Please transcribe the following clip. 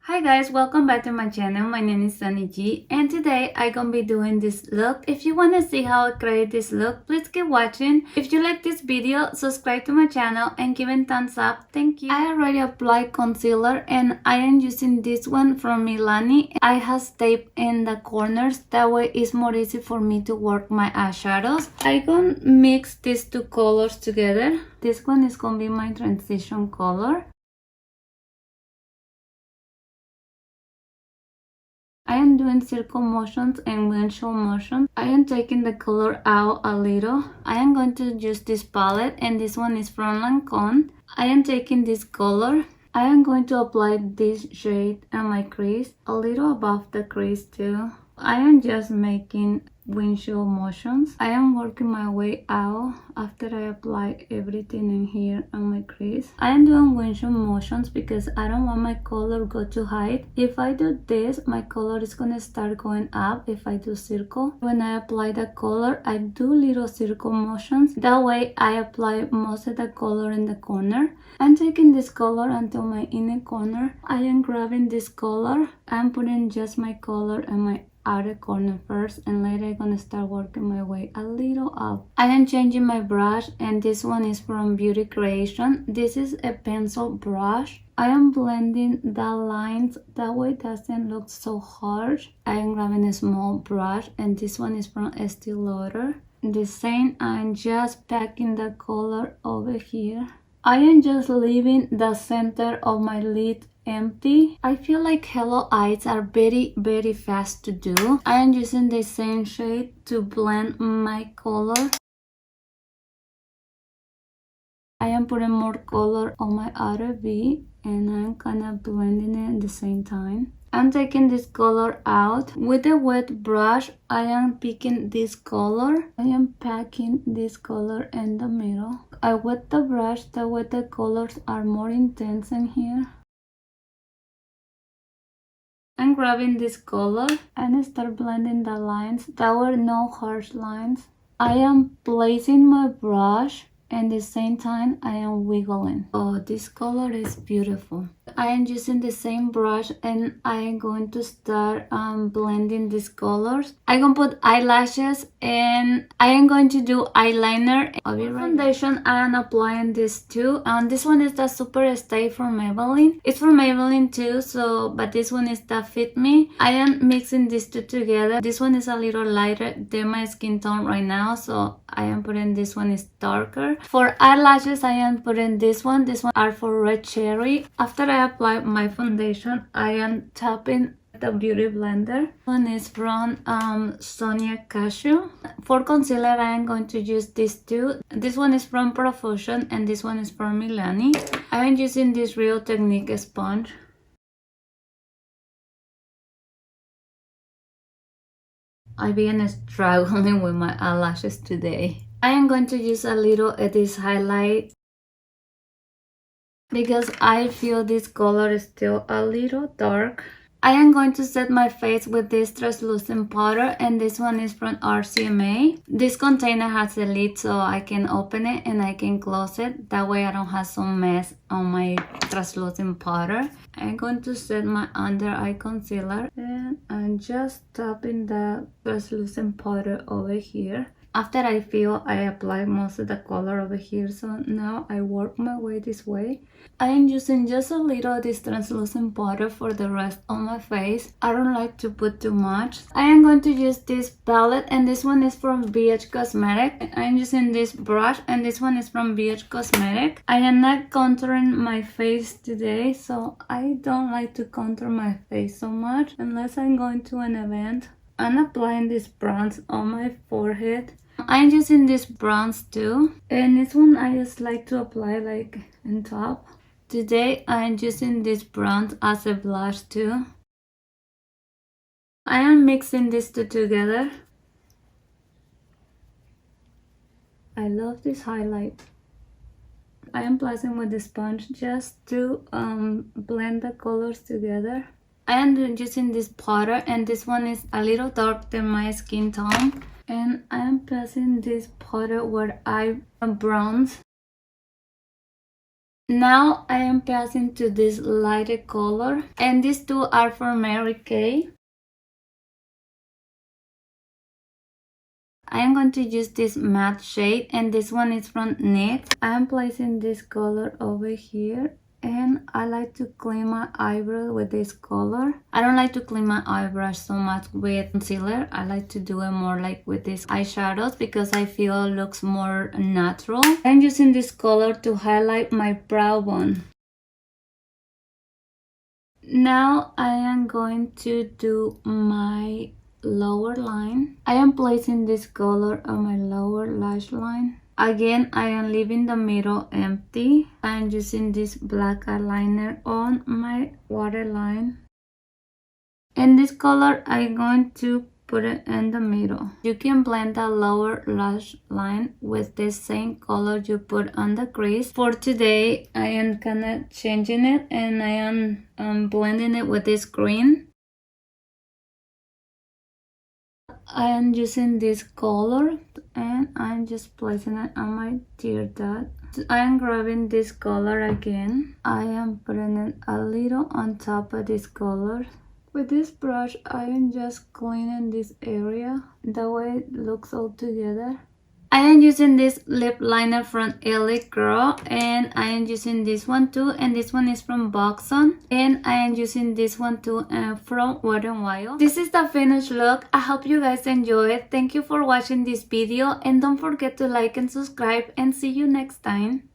Hi guys, welcome back to my channel. My name is Sunny G and today I'm gonna be doing this look. If you wanna see how I create this look, please keep watching. If you like this video, subscribe to my channel and give it a thumbs up. Thank you. I already applied concealer and I am using this one from Milani. I have tape in the corners, that way it's more easy for me to work my eyeshadows. I'm gonna mix these two colors together. This one is gonna be my transition color. I am doing circle motions and windshield motions. I am taking the color out a little. I am going to use this palette and this one is from Lancome. I am taking this color. I am going to apply this shade on my crease, a little above the crease too. I am just making windshield motions. I am working my way out after I apply everything in here on my crease. I am doing windshield motions because I don't want my color go too high. If I do this, my color is gonna start going up if I do circle. When I apply the color, I do little circle motions. That way I apply most of the color in the corner. I'm taking this color until my inner corner. I am grabbing this color. I'm putting just my color in my outer corner first and later I'm gonna start working my way a little up. I am changing my brush and this one is from Beauty Creation. This is a pencil brush. I am blending the lines, that way it doesn't look so harsh. I am grabbing a small brush and this one is from Estee Lauder. The same, I'm just packing the color over here. I am just leaving the center of my lid empty. I feel like Hello Eyes are very fast to do. I am using the same shade to blend my color. I am putting more color on my outer V and I'm kind of blending it at the same time. I'm taking this color out. With a wet brush, I am picking this color. I am packing this color in the middle. I wet the brush, that way the colors are more intense in here. I'm grabbing this color and start blending the lines. There were no harsh lines. I am placing my brush and at the same time I am wiggling. Oh, this color is beautiful. I am using the same brush and I am going to start blending these colors. I'm going to put eyelashes and I am going to do eyeliner. Foundation, I am applying this too. And this one is the Super Stay from Maybelline. It's from Maybelline too, so but this one is the Fit Me. I am mixing these two together. This one is a little lighter than my skin tone right now, so I am putting this one is darker. For eyelashes, I am putting this one. This one are for Red Cherry. After I apply my foundation, I am tapping the beauty blender. One is from Sonia Cashew. For concealer, I am going to use these two. This one is from Profusion and this one is from Milani. I am using this Real Technique sponge. I've been struggling with my eyelashes today. I am going to use a little of this highlight because I feel this color is still a little dark. I am going to set my face with this translucent powder and this one is from RCMA. This container has a lid so I can open it and I can close it. That way I don't have some mess on my translucent powder. I'm going to set my under eye concealer and I'm just tapping the translucent powder over here. After I feel I apply most of the color over here, so now I work my way this way. I am using just a little of this translucent powder for the rest of my face. I don't like to put too much. I am going to use this palette and this one is from BH Cosmetic. I am using this brush and this one is from BH Cosmetic. I am not contouring my face today, so I don't like to contour my face so much unless I'm going to an event. I'm applying this bronze on my forehead. I'm using this bronze too, and this one I just like to apply like on top. Today I'm using this bronze as a blush too. I am mixing these two together. I love this highlight. I am placing with the sponge just to blend the colors together. I am using this powder and this one is a little dark than my skin tone. And I am pressing this powder where I bronze. Now I am passing to this lighter color, and these two are for Mary Kay. I am going to use this matte shade, and this one is from NYX. I am placing this color over here, and I like to clean my eyebrow with this color. I don't like to clean my eyebrows so much with concealer. I like to do it more like with these eyeshadows because I feel it looks more natural. I'm using this color to highlight my brow bone. Now I am going to do my lower line. I am placing this color on my lower lash line. Again, I am leaving the middle empty. I am using this black eyeliner on my waterline. And this color, I'm going to put it in the middle. You can blend the lower lash line with the same color you put on the crease. For today, I am kind of changing it, and I am blending it with this green. I am using this color, and I'm just placing it on my tear duct. I am grabbing this color again. I am putting it a little on top of this color. With this brush, I am just cleaning this area, the way it looks all together. I am using this lip liner from LA Girl, and I am using this one too, and this one is from Boxon, and I am using this one too from Wet n Wild. This is the finished look. I hope you guys enjoy it. Thank you for watching this video, and don't forget to like and subscribe, and see you next time.